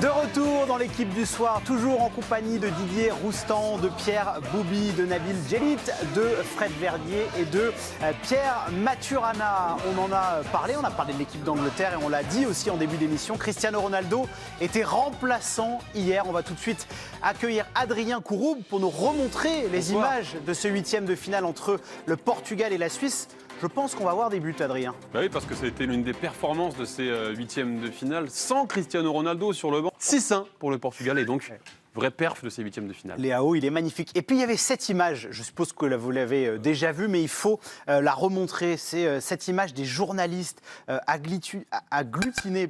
De retour dans l'équipe du soir, toujours en compagnie de Didier Roustan, de Pierre Bouby, de Nabil Djellit, de Fred Verdier et de Pierre Maturana. On en a parlé de l'équipe d'Angleterre et on l'a dit aussi en début d'émission. Cristiano Ronaldo était remplaçant hier. On va tout de suite accueillir Adrien Couroub pour nous remontrer les images de ce huitième de finale entre le Portugal et la Suisse. Je pense qu'on va avoir des buts, Adrien. Bah oui, parce que ça a été l'une des performances de ces huitièmes de finale sans Cristiano Ronaldo sur le banc. 6-1 pour le Portugal et donc vraie perf de ces huitièmes de finale. Léao, il est magnifique. Et puis il y avait cette image, je suppose que vous l'avez déjà vue, mais il faut la remontrer. C'est cette image des journalistes agglutinés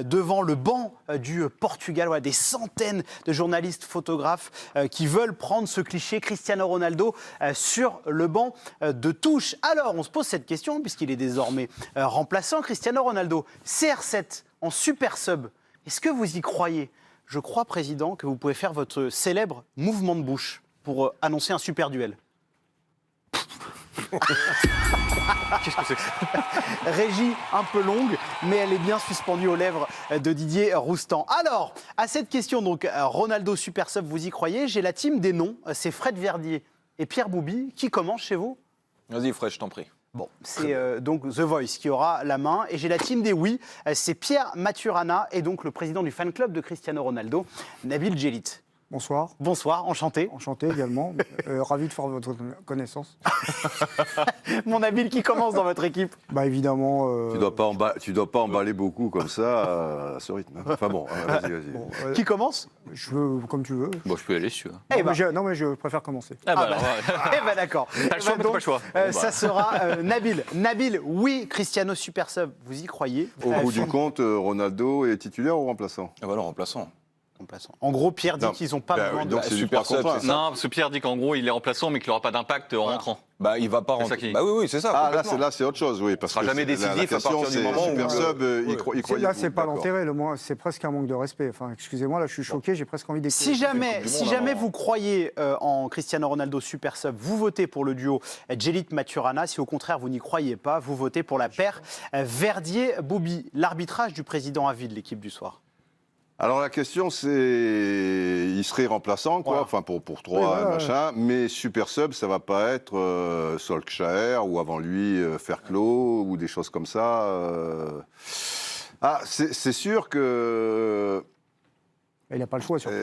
devant le banc du Portugal. Voilà, des centaines de journalistes photographes qui veulent prendre ce cliché Cristiano Ronaldo sur le banc de touche. Alors on se pose cette question, puisqu'il est désormais remplaçant. Cristiano Ronaldo, CR7 en super sub, est-ce que vous y croyez ? Je crois, Président, que vous pouvez faire votre célèbre mouvement de bouche pour annoncer un super duel. Qu'est-ce que c'est que ça ? Régie un peu longue, mais elle est bien suspendue aux lèvres de Didier Roustan. Alors, à cette question, donc, Ronaldo super sub, vous y croyez ? J'ai la team des noms, c'est Fred Verdier et Pierre Bouby. Qui commence chez vous ? Vas-y Fred, je t'en prie. Bon, c'est donc The Voice qui aura la main. Et j'ai la team des oui, c'est Pierre Maturana et donc le président du fan club de Cristiano Ronaldo, Nabil Djellit. Bonsoir. Bonsoir, enchanté. Enchanté également. Ravi de faire votre connaissance. Mon Nabil, qui commence dans votre équipe ? Bah évidemment. Tu dois pas emballer beaucoup comme ça à ce rythme. Enfin bon, vas-y. Bon, Qui commence ? Je veux comme tu veux. Bon, je peux y aller si tu veux. Non, mais je préfère commencer. Eh ben d'accord. T'as le choix, mais t'as pas le choix. Ça sera Nabil. Nabil, oui, Cristiano super sub, vous y croyez ? Au bout du compte, Ronaldo est titulaire ou remplaçant ? Ah bah non, remplaçant. En gros, Pierre dit Non. qu'ils n'ont pas besoin de... donc c'est du super par contrat. sub, c'est ça. Non, parce que Pierre dit qu'en gros, il est remplaçant, mais qu'il n'aura pas d'impact en rentrant. Bah il va pas C'est ça rentrer. qui- Bah oui, c'est ça. Ah complètement. là c'est autre chose, oui. Parce sera que jamais c'est- la décisif à question, partir du c'est moment où super le- sub, il croyez Là, c'est pas d'accord. l'intérêt. C'est presque un manque de respect. Enfin, excusez-moi, là, je suis choqué. J'ai presque envie d'écouter. Si jamais vous croyez en Cristiano Ronaldo super sub, vous votez pour le duo Djellit-Maturana. Si au contraire vous n'y croyez pas, vous votez pour la paire Verdier-Bouby. L'arbitrage du président à vie de l'équipe du soir. Alors la question c'est, il serait remplaçant quoi, Voilà. enfin pour 3 Oui, voilà, machin, mais super sub ça va pas être Solskjaer ou avant lui Ferklo ou des choses comme ça. Ah c'est sûr que Il n'a pas le choix. Surtout.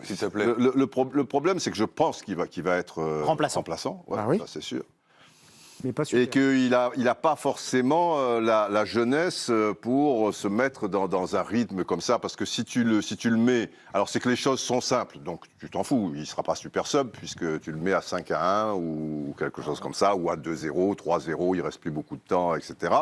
S'il te plaît. le problème c'est que je pense qu'il va être Remplaçant. ouais, Ah oui. ça, c'est sûr. Mais pas Et super. qu'il n'a pas forcément la jeunesse pour se mettre dans un rythme comme ça, parce que si tu le mets... Alors c'est que les choses sont simples, donc tu t'en fous, il ne sera pas super sub, puisque tu le mets à 5-1 ou quelque chose comme ça, ou à 2-0, 3-0, il ne reste plus beaucoup de temps, etc.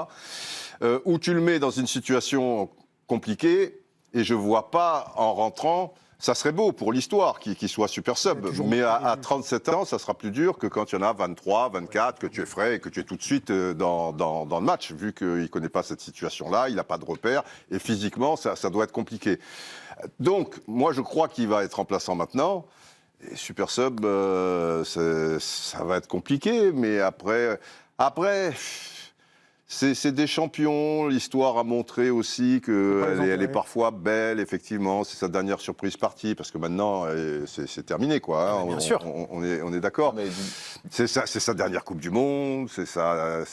Ou tu le mets dans une situation compliquée, et je ne vois pas en rentrant... Ça serait beau pour l'histoire qu'il soit super sub, mais à 37 ans, ça sera plus dur que quand il y en a 23, 24, que tu es frais et que tu es tout de suite dans le match, vu qu'il ne connaît pas cette situation-là, il n'a pas de repère, et physiquement, ça doit être compliqué. Donc, moi, je crois qu'il va être remplaçant maintenant, et super sub, ça va être compliqué, mais après c'est des champions, l'histoire a montré aussi qu'elle est parfois belle, effectivement, c'est sa dernière surprise partie, parce que maintenant, c'est terminé, quoi. Hein, Bien sûr. On est d'accord. Mais C'est sa dernière Coupe du Monde,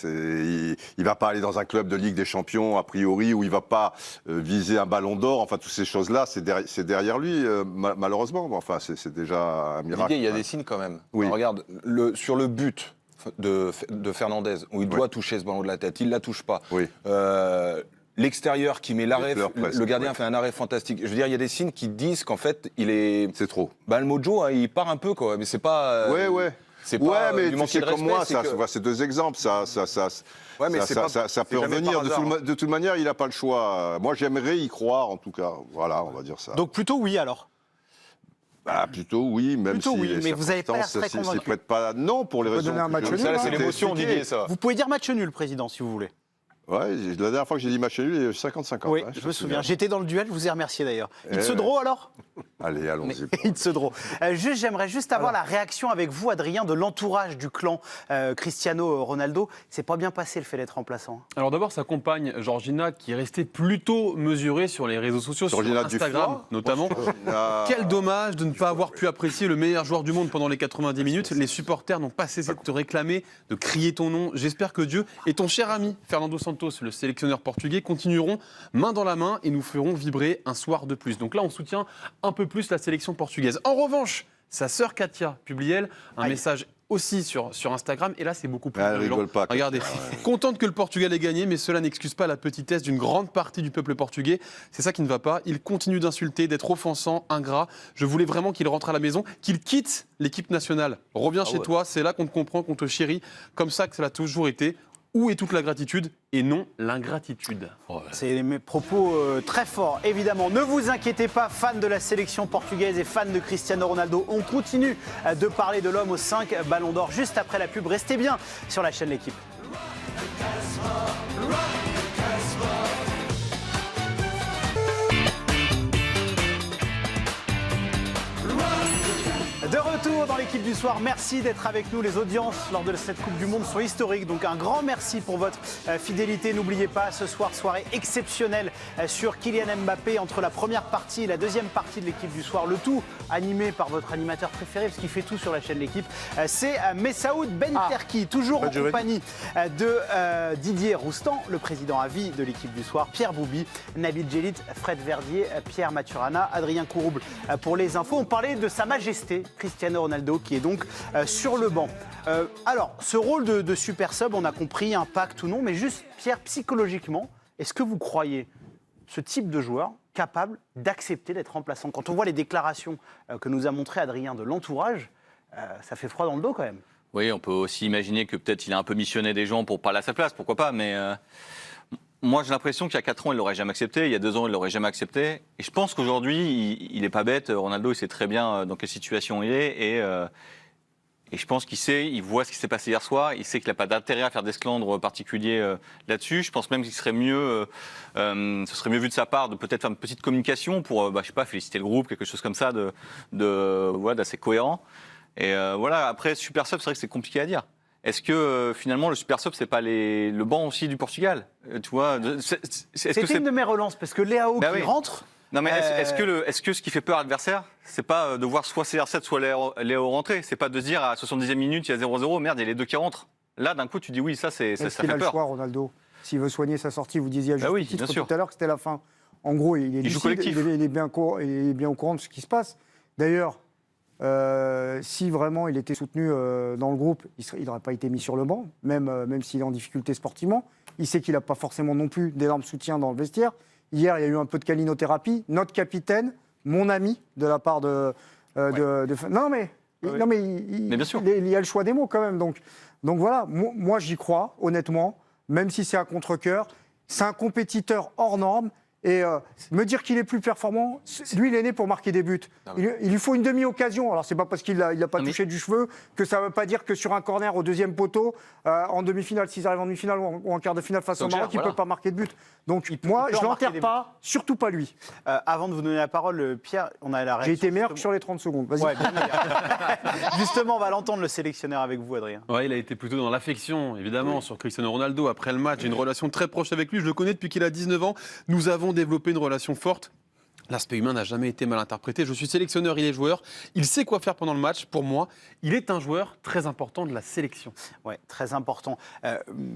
il va pas aller dans un club de Ligue des Champions, a priori, où il va pas viser un ballon d'or, enfin, toutes ces choses-là, c'est derrière lui, malheureusement. Enfin, c'est déjà un miracle. Didier, il y a hein. des signes quand même. Oui. Regarde, sur le but de Fernandez, où il doit toucher ce ballon de la tête, il ne la touche pas. Oui. L'extérieur qui met l'arrêt, fleurs presque, le gardien ouais. fait un arrêt fantastique. Je veux dire, il y a des signes qui disent qu'en fait, il est... C'est trop. Bah, le mojo, hein, il part un peu, quoi. Mais c'est pas... Ouais. C'est pas mais du tu manquer sais de comme respect, moi, c'est que- c'est deux exemples, Ouais, mais ça c'est pas- peut c'est jamais revenir. par hasard. De toute manière, il n'a pas le choix. Moi, j'aimerais y croire, en tout cas. Voilà, on va dire ça. Donc plutôt oui alors. Bah, plutôt oui, même Plutôt si oui, les mais vous avez pas l'air circonstances très s'y convaincu. prêtent pas. Non, pour les peut raisons. donner un match que je- nul, Ça, hein. c'est l'émotion, expliquées. Didier, ça. Vous pouvez dire match nul, Président, si vous voulez. Ouais, la dernière fois que j'ai dit match nul, il y a eu 50-50. Oui, hein, je me souviens. J'étais dans le duel, je vous ai remercié d'ailleurs. It's a ouais. draw alors? Allez, allons-y. It's a draw. J'aimerais juste avoir la réaction avec vous, Adrien, de l'entourage du clan Cristiano Ronaldo. C'est pas bien passé le fait d'être remplaçant. Alors d'abord, sa compagne Georgina, qui est restée plutôt mesurée sur les réseaux sociaux, Georgina sur Instagram Dufour, notamment. Quel dommage de ne pas avoir pu apprécier le meilleur joueur du monde pendant les 90 minutes. Les supporters n'ont pas cessé de te réclamer, de crier ton nom. J'espère que Dieu et ton cher ami Fernando Santos, le sélectionneur portugais, continueront main dans la main et nous feront vibrer un soir de plus. Donc là, on soutient un peu plus la sélection portugaise. En revanche, sa sœur Katia publie, elle, un message aussi sur Instagram, et là c'est beaucoup plus Elle virulent. rigole pas. Regardez, contente que le Portugal ait gagné, mais cela n'excuse pas la petitesse d'une grande partie du peuple portugais. C'est ça qui ne va pas. Il continue d'insulter, d'être offensant, ingrat. Je voulais vraiment qu'il rentre à la maison, qu'il quitte l'équipe nationale. Reviens chez toi, c'est là qu'on te comprend, qu'on te chérit, comme ça que ça a toujours été. Où est toute la gratitude et non l'ingratitude? C'est mes propos très forts, évidemment. Ne vous inquiétez pas, fans de la sélection portugaise et fans de Cristiano Ronaldo. On continue de parler de l'homme aux 5 ballons d'or juste après la pub. Restez bien sur la chaîne L'Équipe. De retour dans l'équipe du soir, merci d'être avec nous. Les audiences lors de cette Coupe du Monde sont historiques, donc un grand merci pour votre fidélité. N'oubliez pas, ce soir, soirée exceptionnelle sur Kylian Mbappé entre la première partie et la deuxième partie de l'équipe du soir. Le tout animé par votre animateur préféré, parce qu'il fait tout sur la chaîne L'Équipe. C'est Messaoud Benterki, toujours en compagnie de Didier Roustan, le président à vie de l'équipe du soir, Pierre Boubi, Nabil Djellit, Fred Verdier, Pierre Maturana, Adrien Courouble pour les infos. On parlait de Sa Majesté Cristiano Ronaldo qui est donc sur le banc. Alors, ce rôle de super sub, on a compris, impact ou non, mais juste, Pierre, psychologiquement, est-ce que vous croyez ce type de joueur capable d'accepter d'être remplaçant? Quand on voit les déclarations que nous a montré Adrien de l'entourage, ça fait froid dans le dos quand même. Oui, on peut aussi imaginer que peut-être il a un peu missionné des gens pour parler à sa place, pourquoi pas, mais moi j'ai l'impression qu'il y a 4 ans il l'aurait jamais accepté, il y a 2 ans il l'aurait jamais accepté, et je pense qu'aujourd'hui il n'est pas bête, Ronaldo il sait très bien dans quelle situation il est, et je pense qu'il sait, il voit ce qui s'est passé hier soir, il sait qu'il n'a pas d'intérêt à faire d'esclandre particulier là-dessus. Je pense même qu'il serait mieux, ce serait mieux vu de sa part de peut-être faire une petite communication pour, je sais pas, féliciter le groupe, quelque chose comme ça, d'assez cohérent. Et voilà, après, Super Sub, c'est vrai que c'est compliqué à dire. Est-ce que finalement le Super Sub, c'est pas le banc aussi du Portugal? Tu vois, C'était une de mes relances, parce que Léao qui rentre... Non mais est-ce que ce qui fait peur à l'adversaire, c'est pas de voir soit CR7 soit Léao rentrer, c'est pas de se dire à 70e minute il y a 0-0, merde il y a les deux qui rentrent. Là d'un coup tu dis oui ça fait peur. Il a le choix Ronaldo. S'il veut soigner sa sortie, vous disiez à juste titre tout à l'heure que c'était la fin. En gros il est lucide, il est bien au courant de ce qui se passe. D'ailleurs si vraiment il était soutenu dans le groupe, il n'aurait pas été mis sur le banc, même s'il est en difficulté sportivement. Il sait qu'il n'a pas forcément non plus d'énormes soutiens dans le vestiaire. Hier, il y a eu un peu de calinothérapie. Notre capitaine, mon ami, de la part de... Non, mais bien sûr. Il y a le choix des mots quand même. Donc voilà, moi j'y crois, honnêtement, même si c'est à contre-cœur. C'est un compétiteur hors norme. Et me dire qu'il est plus performant, lui il est né pour marquer des buts. Il lui faut une demi-occasion. Alors c'est pas parce qu'il n'a pas touché du cheveu que ça veut pas dire que sur un corner au deuxième poteau, en demi-finale, s'ils arrivent en demi-finale ou en quart de finale face au Maroc, il peut pas marquer de but. Donc moi je l'enterre pas, surtout pas lui. Avant de vous donner la parole, Pierre, on a la réaction. J'ai été meilleur que sur les 30 secondes. Vas-y. Ouais, justement, on va l'entendre le sélectionneur avec vous, Adrien. Ouais, il a été plutôt dans l'affection, évidemment, sur Cristiano Ronaldo. Après le match, j'ai une relation très proche avec lui. Je le connais depuis qu'il a 19 ans. Nous avons développé une relation forte. L'aspect humain n'a jamais été mal interprété. Je suis sélectionneur, il est joueur. Il sait quoi faire pendant le match. Pour moi, il est un joueur très important de la sélection. Oui, très important.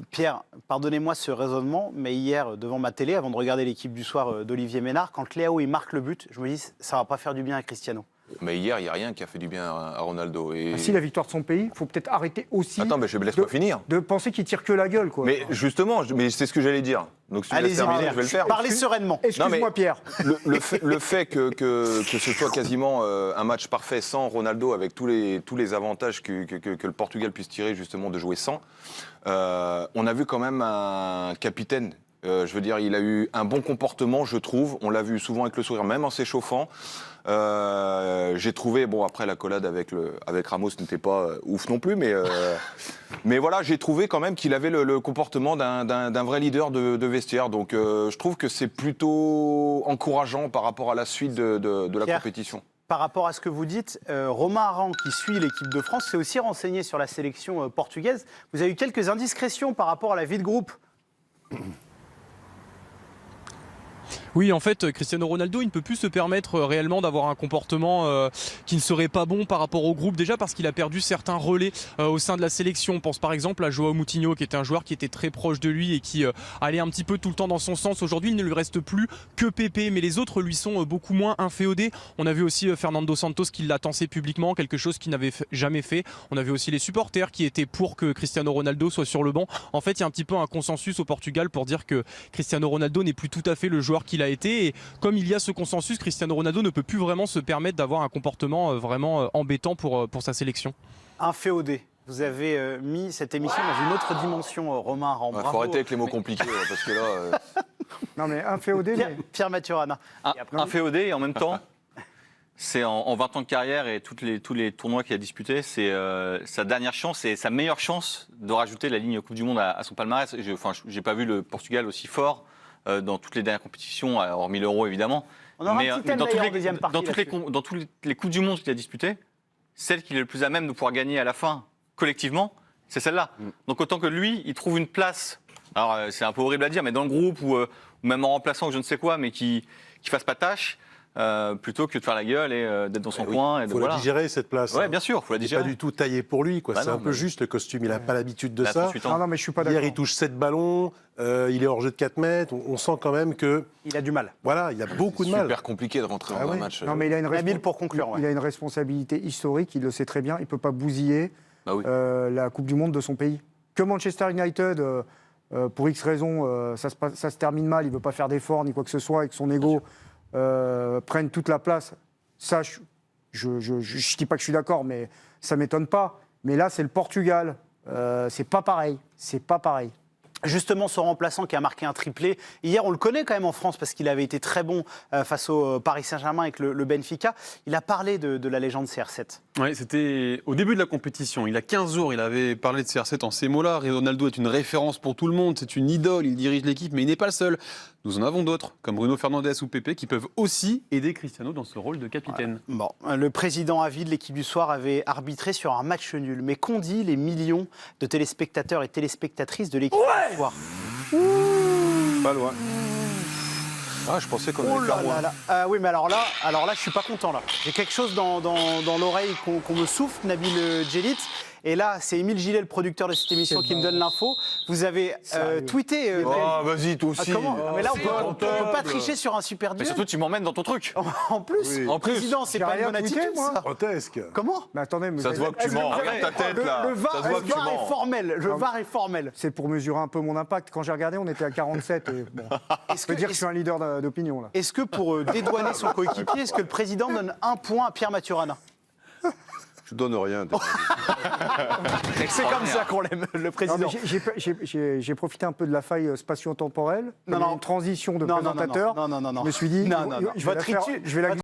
Pierre, pardonnez-moi ce raisonnement, mais hier, devant ma télé, avant de regarder l'équipe du soir d'Olivier Ménard, quand Léao il marque le but, je me dis ça va pas faire du bien à Cristiano. Mais hier, il n'y a rien qui a fait du bien à Ronaldo. Et... Si la victoire de son pays, il faut peut-être arrêter aussi. Attends, mais laisse-moi finir. De penser qu'il tire que la gueule, quoi. Mais justement, c'est ce que j'allais dire. Donc, si tu allez-y, terminer, je vais le faire. Parlez sereinement. Excuse-moi, Pierre. Le fait que ce soit quasiment un match parfait sans Ronaldo, avec tous les avantages que le Portugal puisse tirer justement de jouer sans, on a vu quand même un capitaine Je veux dire, il a eu un bon comportement, je trouve. On l'a vu souvent avec le sourire, même en s'échauffant. J'ai trouvé, bon, après l'accolade avec Ramos n'était pas ouf non plus, mais voilà, j'ai trouvé quand même qu'il avait le comportement d'un vrai leader de vestiaire. Donc je trouve que c'est plutôt encourageant par rapport à la suite de la compétition. Par rapport à ce que vous dites, Romain Arran, qui suit l'équipe de France, s'est aussi renseigné sur la sélection portugaise. Vous avez eu quelques indiscrétions par rapport à la vie de groupe. Oui, en fait, Cristiano Ronaldo, il ne peut plus se permettre réellement d'avoir un comportement qui ne serait pas bon par rapport au groupe. Déjà parce qu'il a perdu certains relais au sein de la sélection. On pense par exemple à João Moutinho, qui était un joueur qui était très proche de lui et qui allait un petit peu tout le temps dans son sens. Aujourd'hui, il ne lui reste plus que Pepe, mais les autres lui sont beaucoup moins inféodés. On a vu aussi Fernando Santos qui l'a tensé publiquement, quelque chose qu'il n'avait jamais fait. On a vu aussi les supporters qui étaient pour que Cristiano Ronaldo soit sur le banc. En fait, il y a un petit peu un consensus au Portugal pour dire que Cristiano Ronaldo n'est plus tout à fait le joueur qu'il a été, et comme il y a ce consensus, Cristiano Ronaldo ne peut plus vraiment se permettre d'avoir un comportement vraiment embêtant pour sa sélection. Inféodé. Vous avez mis cette émission dans une autre dimension, Romain Arran. Il faut arrêter avec les mots compliqués, parce que là... Non mais inféodé... Pierre Maturana. Inféodé, et en même temps, c'est en 20 ans de carrière et tous les tournois qu'il a disputés, c'est sa dernière chance et sa meilleure chance de rajouter la ligne Coupe du Monde à son palmarès. J'ai pas vu le Portugal aussi fort dans toutes les dernières compétitions, hormis l'Euro évidemment. On aura un petit thème d'ailleurs en deuxième partie. Dans toutes les Coupes du Monde qu'il a disputées, celle qu'il est le plus à même de pouvoir gagner à la fin, collectivement, c'est celle-là. Donc autant que lui, il trouve une place, alors c'est un peu horrible à dire, mais dans le groupe ou même en remplaçant je ne sais quoi, mais qui fasse pas tâche, plutôt que de faire la gueule et d'être dans son coin. Il faut la digérer, cette place. Oui, bien sûr, il faut la digérer. Pas du tout taillé pour lui, quoi. Bah c'est non, un peu juste, le costume, il n'a pas l'habitude de ça. Non, mais je suis pas d'accord. Hier, il touche 7 ballons, il est hors jeu de 4 mètres, on sent quand même que... Il a du mal. Voilà, il a beaucoup de mal. C'est super compliqué de rentrer dans un match. Non, mais il a une pour conclure. Il a une responsabilité historique, il le sait très bien, il ne peut pas bousiller la Coupe du Monde de son pays. Que Manchester United, pour X raisons, ça se termine mal, il ne veut pas faire d'efforts ni quoi que ce soit, avec son ego, prenne toute la place. Ça, je ne dis pas que je suis d'accord, mais ça ne m'étonne pas. Mais là, c'est le Portugal. C'est pas pareil. C'est pas pareil. Justement, son remplaçant qui a marqué un triplé. Hier, on le connaît quand même en France parce qu'il avait été très bon face au Paris Saint-Germain avec le Benfica. Il a parlé de la légende CR7. Oui, c'était au début de la compétition. Il a 15 jours, il avait parlé de CR7 en ces mots-là. Ronaldo est une référence pour tout le monde, c'est une idole, il dirige l'équipe, mais il n'est pas le seul. Nous en avons d'autres, comme Bruno Fernandes ou Pepe, qui peuvent aussi aider Cristiano dans ce rôle de capitaine. Ouais. Bon, le président à vie de l'équipe du soir avait arbitré sur un match nul. Mais qu'ont dit les millions de téléspectateurs et téléspectatrices de l'équipe du soir? Pas loin. Ah, je pensais qu'on avait pas loin. Oui, mais alors là, je suis pas content là. J'ai quelque chose dans l'oreille qu'on me souffle, Nabil Djellit. Et là, c'est Émile Gillet, le producteur de cette émission, qui me donne l'info. Vous avez tweeté. Vas-y, toi aussi. Comment mais là, on peut pas tricher sur un super duel. Mais surtout, tu m'emmènes dans ton truc. En plus, Oui. en président, c'est pas une bonne attitude, ça. Grotesque. Comment? Mais attendez, mais Ça se voit que tu mens. Arrête ta tête, là. Le VAR, Ça se voit que tu mens. est formel. Le VAR est formel. C'est pour mesurer un peu mon impact. Quand j'ai regardé, on était à 47. Et bon, je peux dire que je suis un leader d'opinion, là. Est-ce que pour dédouaner son coéquipier, est-ce que le président donne un point à Pierre Maturana? Je donne rien. C'est comme ça qu'on l'aime, le président. J'ai profité un peu de la faille spatio-temporelle. Une transition de présentateur. Non. Je me suis dit, je vais la